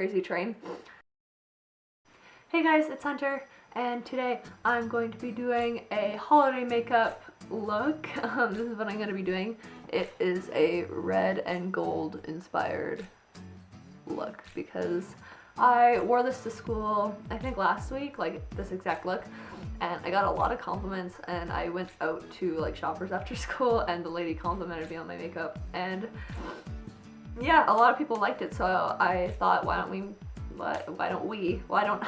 crazy train. Hey guys, it's Hunter, and today I'm going to be doing a holiday makeup look. This is what I'm going to be doing. It is a red and gold inspired look because I wore this to school, I think last week, like this exact look, and I got a lot of compliments, and I went out to like Shoppers after school and the lady complimented me on my makeup, and yeah, a lot of people liked it, so I thought why don't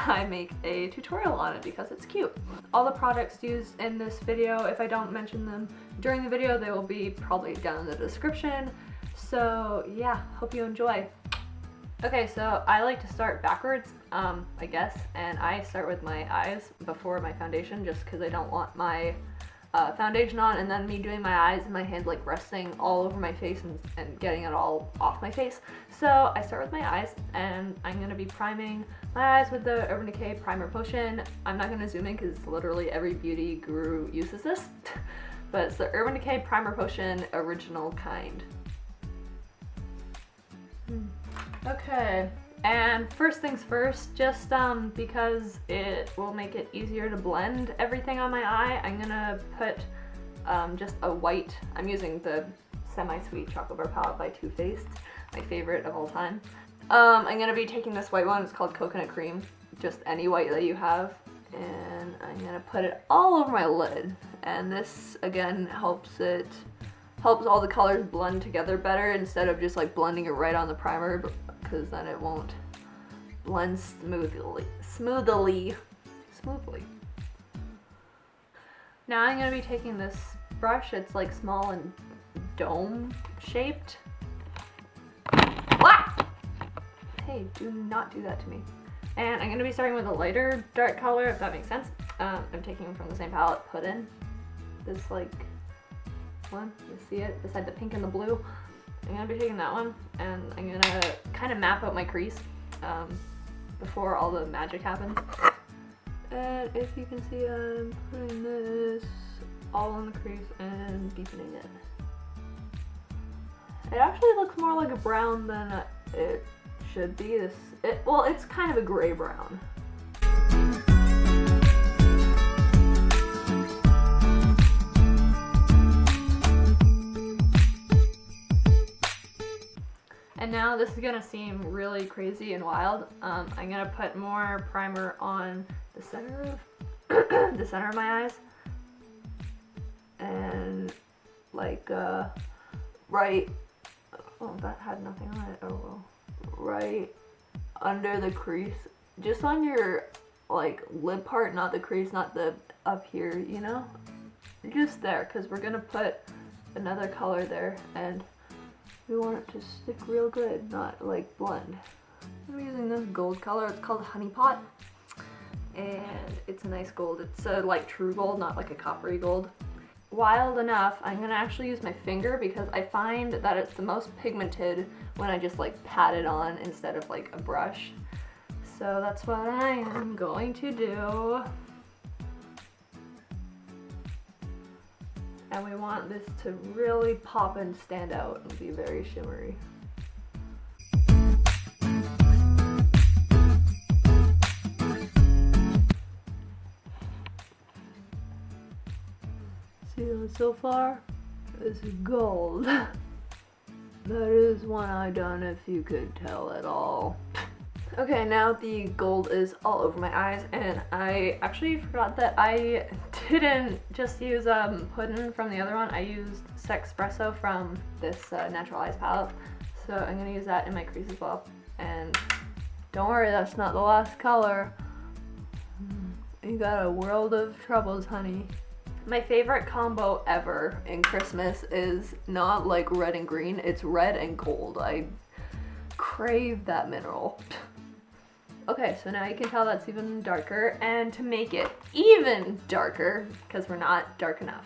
I make a tutorial on it because it's cute. All the products used in this video, if I don't mention them during the video, they will be probably down in the description. So yeah, hope you enjoy. Okay, so I like to start backwards, I guess, and I start with my eyes before my foundation just because I don't want my foundation on and then me doing my eyes and my hand like resting all over my face and getting it all off my face. So I start with my eyes, and I'm going to be priming my eyes with the Urban Decay Primer Potion. I'm not going to zoom in because literally every beauty guru uses this, but it's the Urban Decay Primer Potion original kind. Okay, and first things first, just because it will make it easier to blend everything on my eye, I'm gonna put just a white. I'm using the Semi-Sweet Chocolate Bar Palette by Too Faced, my favorite of all time. I'm gonna be taking this white one, it's called Coconut Cream, just any white that you have, and I'm gonna put it all over my lid. And this, again, helps all the colors blend together better instead of just like blending it right on the primer, because then it won't blend smoothly. Now I'm going to be taking this brush. It's like small and dome shaped. Ah! Hey, do not do that to me. And I'm going to be starting with a lighter dark color, if that makes sense. I'm taking from the same palette, Puddin. This like one, you see it beside the pink and the blue. I'm gonna be taking that one, and I'm gonna kind of map out my crease before all the magic happens. And if you can see, I'm putting this all on the crease and deepening it. It actually looks more like a brown than it should be. Well, it's kind of a gray brown. And now this is gonna seem really crazy and wild. I'm gonna put more primer on the center of the center of my eyes, and like right. Oh, that had nothing on it. Oh well. Right under the crease, just on your like lid part, not the crease, not the up here. You know, just there, because we're gonna put another color there, and we want it to stick real good, not like blend. I'm using this gold color. It's called Honey Pot, and it's a nice gold. It's a like true gold, not like a coppery gold. Wild enough, I'm gonna actually use my finger because I find that it's the most pigmented when I just like pat it on instead of like a brush. So that's what I am going to do. And we want this to really pop and stand out and be very shimmery. See so far? This is gold. That is one eye done, if you could tell at all. Okay, now the gold is all over my eyes, and I actually forgot that I didn't just use Puddin from the other one. I used Sexspresso from this Natural Eyes palette, so I'm going to use that in my crease as well. And don't worry, that's not the last color. You got a world of troubles, honey. My favorite combo ever in Christmas is not like red and green, it's red and gold. I crave that mineral. Okay, so now you can tell that's even darker, and to make it even darker, because we're not dark enough,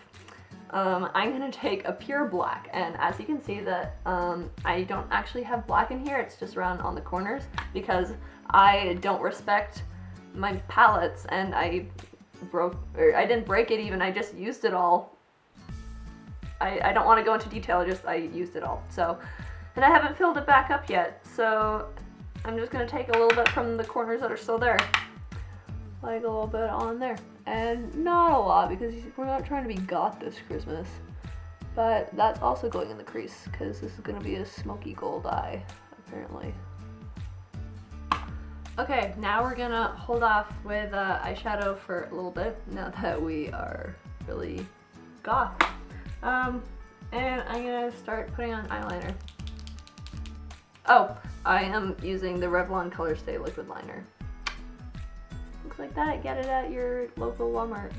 I'm gonna take a pure black, and as you can see that I don't actually have black in here, it's just around on the corners, because I don't respect my palettes, and I didn't break it even, I just used it all. I don't want to go into detail, I used it all. So, and I haven't filled it back up yet, so I'm just gonna take a little bit from the corners that are still there. Like a little bit on there. And not a lot because we're not trying to be goth this Christmas. But that's also going in the crease because this is gonna be a smoky gold eye, apparently. Okay, now we're gonna hold off with eyeshadow for a little bit now that we are really goth. And I'm gonna start putting on eyeliner. Oh, I am using the Revlon Colorstay liquid liner. Looks like that. Get it at your local Walmart.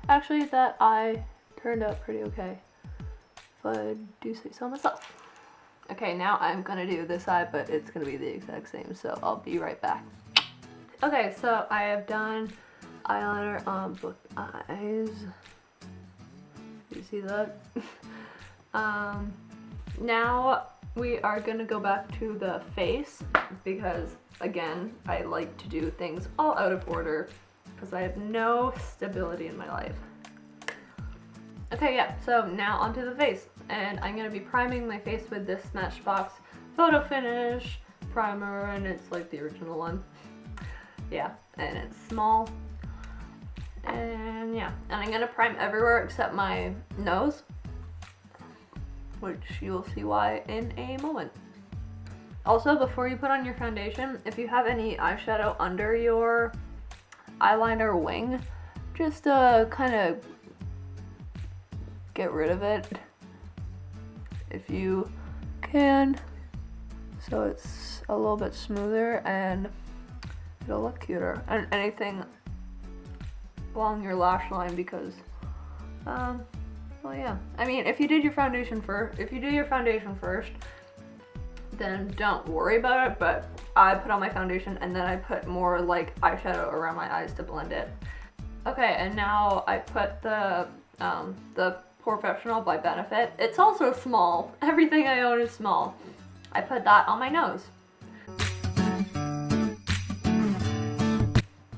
Actually, that eye turned out pretty okay, if I do say so myself. Okay, now I'm gonna do this eye, but it's gonna be the exact same, so I'll be right back. Okay, so I have done eyeliner on both eyes. You see that? Now we are gonna go back to the face because, again, I like to do things all out of order because I have no stability in my life. Okay, yeah, so now onto the face. And I'm gonna be priming my face with this Smashbox Photo Finish primer, and it's like the original one. Yeah, and it's small. And yeah, and I'm gonna prime everywhere except my nose, which you'll see why in a moment. Also, before you put on your foundation, if you have any eyeshadow under your eyeliner wing, just kind of get rid of it if you can, so it's a little bit smoother and it'll look cuter. And anything along your lash line because, well, yeah. I mean, if you do your foundation first, then don't worry about it. But I put on my foundation and then I put more like eyeshadow around my eyes to blend it. Okay, and now I put the POREfessional by Benefit. It's also small. Everything I own is small. I put that on my nose.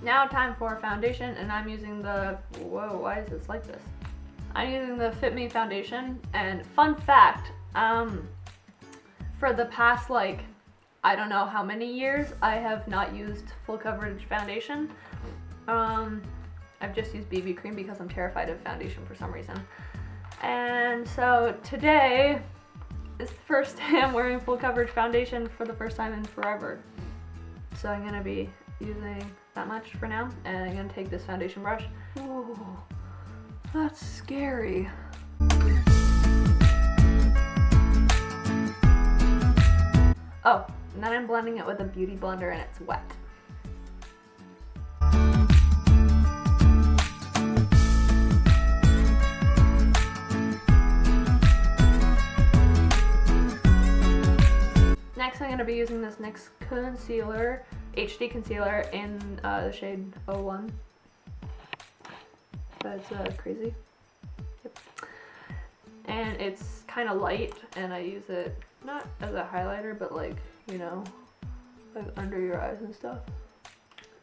Now time for foundation, and I'm using the, whoa, why is this like this? I'm using the Fit Me foundation, and fun fact, for the past, like, I don't know how many years, I have not used full coverage foundation. I've just used BB cream because I'm terrified of foundation for some reason. And so today is the first day I'm wearing full coverage foundation for the first time in forever. So I'm gonna be using that much for now, and I'm gonna take this foundation brush. Ooh, that's scary. Oh, and then I'm blending it with a beauty blender and it's wet. Next, I'm going to be using this NYX concealer, HD concealer in the shade 01. That's crazy. Yep. And it's kind of light, and I use it not as a highlighter, but like, you know, like under your eyes and stuff.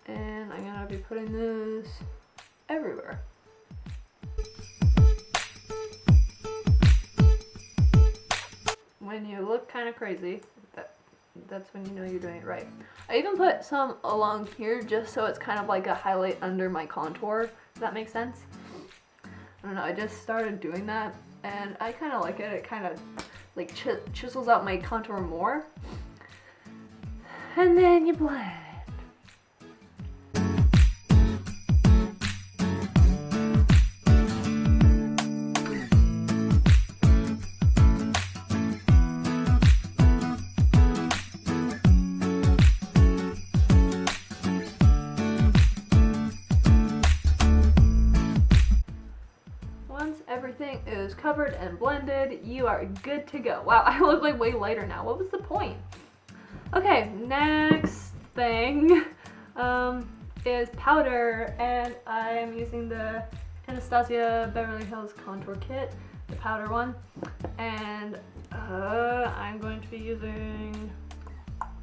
And I'm going to be putting this everywhere. When you look kind of crazy, that's when you know you're doing it right. I even put some along here just so it's kind of like a highlight under my contour. Does that make sense? I don't know, I just started doing that and I kind of like it. It kind of like chisels out my contour more. And then you blend. Everything is covered and blended. You are good to go. Wow, I look like way lighter now. What was the point? Okay, next thing is powder, and I'm using the Anastasia Beverly Hills Contour Kit, the powder one. And I'm going to be using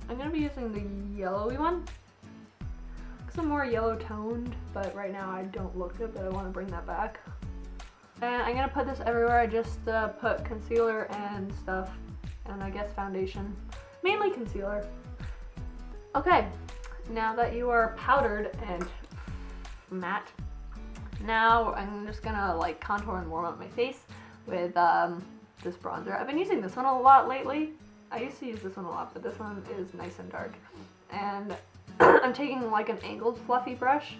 the yellowy one. Because I'm more yellow toned, but right now I don't look good, but I want to bring that back. And I'm going to put this everywhere. I just put concealer and stuff, and I guess foundation. Mainly concealer. Okay, now that you are powdered and matte, now I'm just gonna like contour and warm up my face with this bronzer. I've been using this one a lot lately. I used to use this one a lot, but this one is nice and dark. And I'm taking like an angled fluffy brush.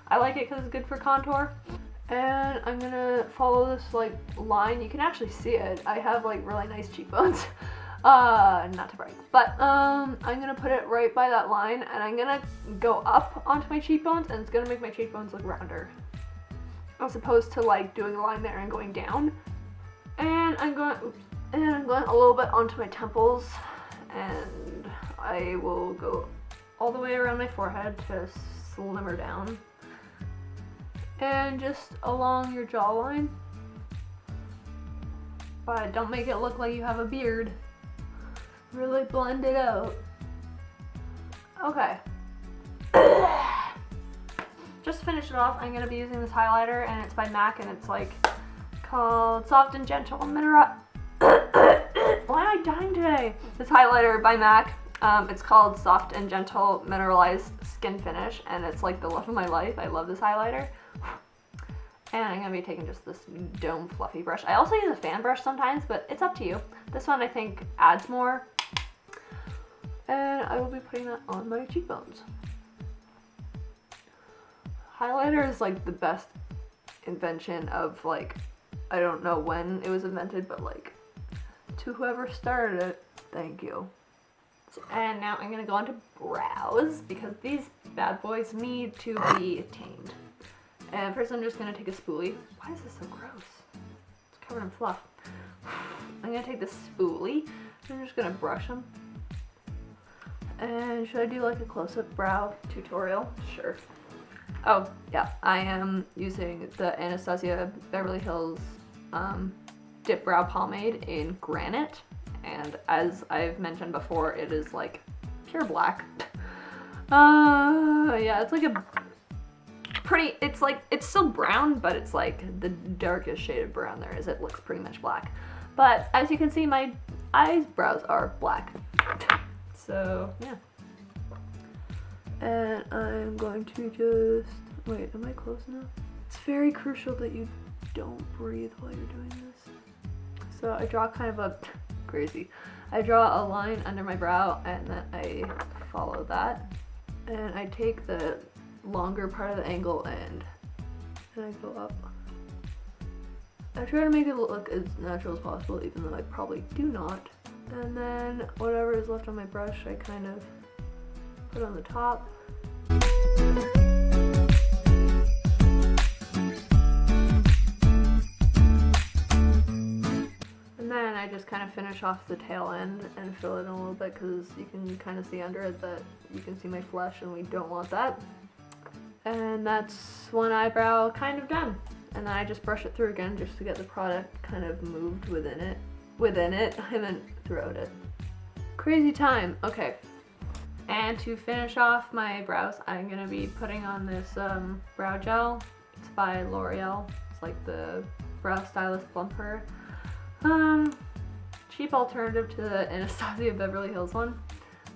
I like it because it's good for contour. And I'm gonna follow this like line. You can actually see it. I have like really nice cheekbones. Not to brag, but I'm gonna put it right by that line, and I'm gonna go up onto my cheekbones, and it's gonna make my cheekbones look rounder, as opposed to like doing a line there and going down. And I'm going a little bit onto my temples, and I will go all the way around my forehead to slimmer down, and just along your jawline. But don't make it look like you have a beard. Really blend it out. Okay. Just to finish it off, I'm gonna be using this highlighter, and it's by MAC, and it's like called Soft and Gentle Mineral. Why am I dying today? This highlighter by MAC. It's called Soft and Gentle Mineralized Skin Finish, and it's like the love of my life. I love this highlighter. And I'm gonna be taking just this dome fluffy brush. I also use a fan brush sometimes, but it's up to you. This one I think adds more. And I will be putting that on my cheekbones. Highlighter is like the best invention of like, I don't know when it was invented, but like to whoever started it, thank you. And now I'm gonna go on to brows, because these bad boys need to be tamed. And first I'm just gonna take a spoolie. Why is this so gross? It's covered in fluff. I'm gonna take this spoolie, and I'm just gonna brush them. And should I do like a close-up brow tutorial? Sure. Oh, yeah, I am using the Anastasia Beverly Hills dipbrow pomade in Granite. And as I've mentioned before, it is like pure black. Yeah, it's like a pretty, it's still brown, but it's like the darkest shade of brown there is. It looks pretty much black. But as you can see, my eyebrows are black. So, yeah. And I'm going to just, wait, am I close enough? It's very crucial that you don't breathe while you're doing this. So I draw kind of a, crazy. I draw a line under my brow, and then I follow that. And I take the longer part of the angle and I go up. I try to make it look as natural as possible, even though I probably do not. And then whatever is left on my brush, I kind of put on the top. And then I just kind of finish off the tail end and fill it in a little bit, because you can kind of see under it that you can see my flesh, and we don't want that. And that's one eyebrow kind of done. And then I just brush it through again just to get the product kind of moved within it. I meant throughout it. Crazy time. Okay. And to finish off my brows, I'm gonna be putting on this brow gel. It's by L'Oreal. It's like the brow stylist plumper. Cheap alternative to the Anastasia Beverly Hills one.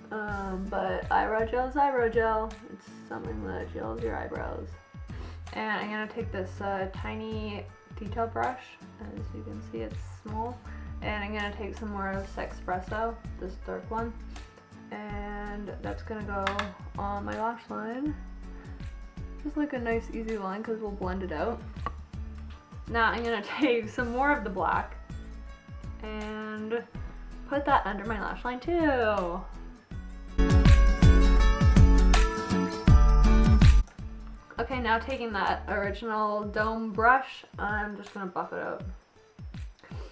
But eyebrow gel is eyebrow gel. It's something that gels your eyebrows. And I'm gonna take this tiny detail brush. As you can see, it's small. And I'm gonna take some more of Sexspresso, this dark one. And that's gonna go on my lash line. Just like a nice easy line, because we'll blend it out. Now I'm gonna take some more of the black and put that under my lash line too. Okay, now taking that original dome brush, I'm just gonna buff it out.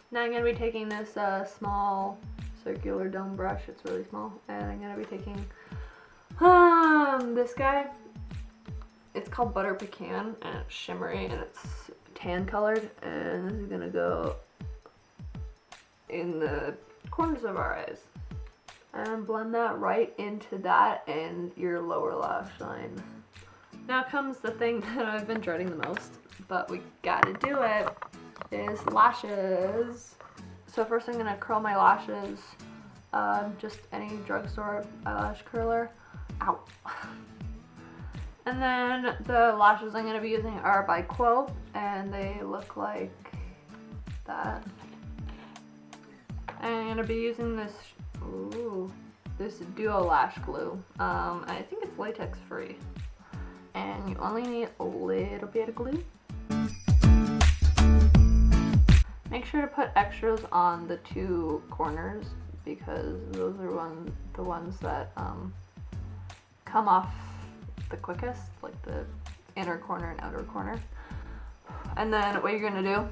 Now I'm gonna be taking this small circular dome brush, it's really small, and I'm gonna be taking this guy. It's called Butter Pecan, and it's shimmery, and it's hand colored, and this is gonna go in the corners of our eyes. And blend that right into that and your lower lash line. Now comes the thing that I've been dreading the most, but we gotta do it, is lashes. So first I'm gonna curl my lashes, just any drugstore eyelash curler. Ow. And then the lashes I'm gonna be using are by Quo, and they look like that. And I'm gonna be using this, this duo lash glue. I think it's latex free. And you only need a little bit of glue. Make sure to put extras on the two corners because those are the ones that come off the quickest, like the inner corner and outer corner. And then what you're gonna do,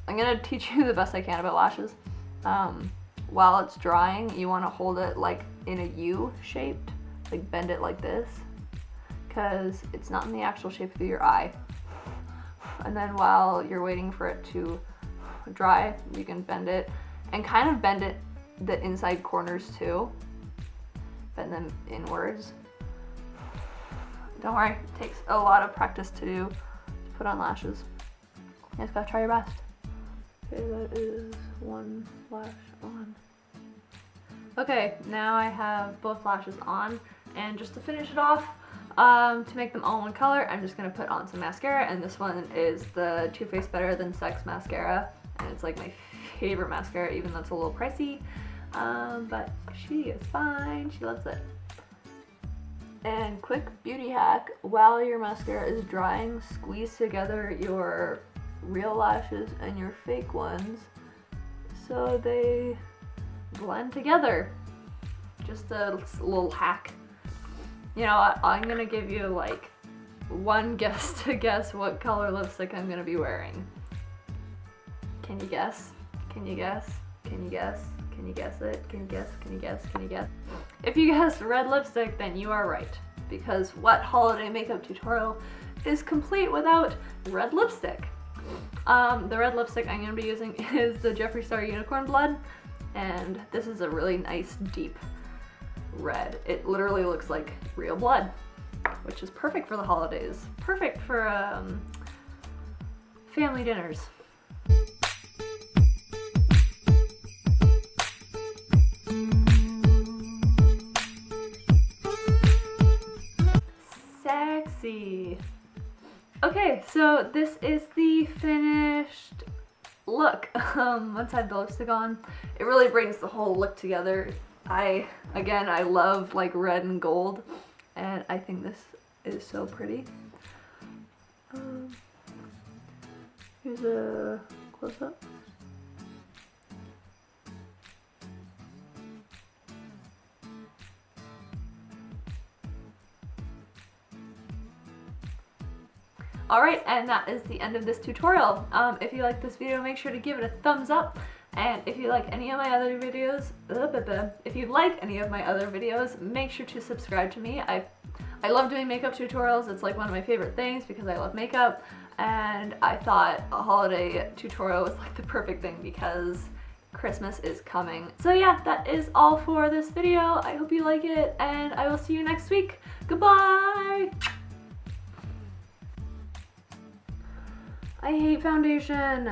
I'm gonna teach you the best I can about lashes. While it's drying, you wanna hold it like in a U shaped, like bend it like this, because it's not in the actual shape of your eye. And then while you're waiting for it to dry, you can bend it and kind of bend it the inside corners too. Bend them inwards. Don't worry, it takes a lot of practice to put on lashes. You just gotta try your best. Okay, that is one lash on. Okay, now I have both lashes on, and just to finish it off, to make them all one color, I'm just gonna put on some mascara, and this one is the Too Faced Better Than Sex mascara, and it's like my favorite mascara, even though it's a little pricey, but she is fine, she loves it. And quick beauty hack, while your mascara is drying, squeeze together your real lashes and your fake ones so they blend together. Just a little hack. You know what, I'm gonna give you like one guess to guess what color lipstick I'm gonna be wearing. Can you guess? Can you guess? Can you guess? Can you guess it? Can you guess? Can you guess? Can you guess? If you guessed red lipstick, then you are right. Because what holiday makeup tutorial is complete without red lipstick? The red lipstick I'm going to be using is the Jeffree Star Unicorn Blood. And this is a really nice deep red. It literally looks like real blood, which is perfect for the holidays. Perfect for family dinners. Sexy. Okay, so this is the finished look. Once I have the lipstick on, it really brings the whole look together. I love like red and gold, and I think this is so pretty. Here's a close-up. Alright, and that is the end of this tutorial. If you like this video, make sure to give it a thumbs up. And if you like any of my other videos, make sure to subscribe to me. I love doing makeup tutorials. It's like one of my favorite things because I love makeup. And I thought a holiday tutorial was like the perfect thing because Christmas is coming. So yeah, that is all for this video. I hope you like it, and I will see you next week. Goodbye! I hate foundation.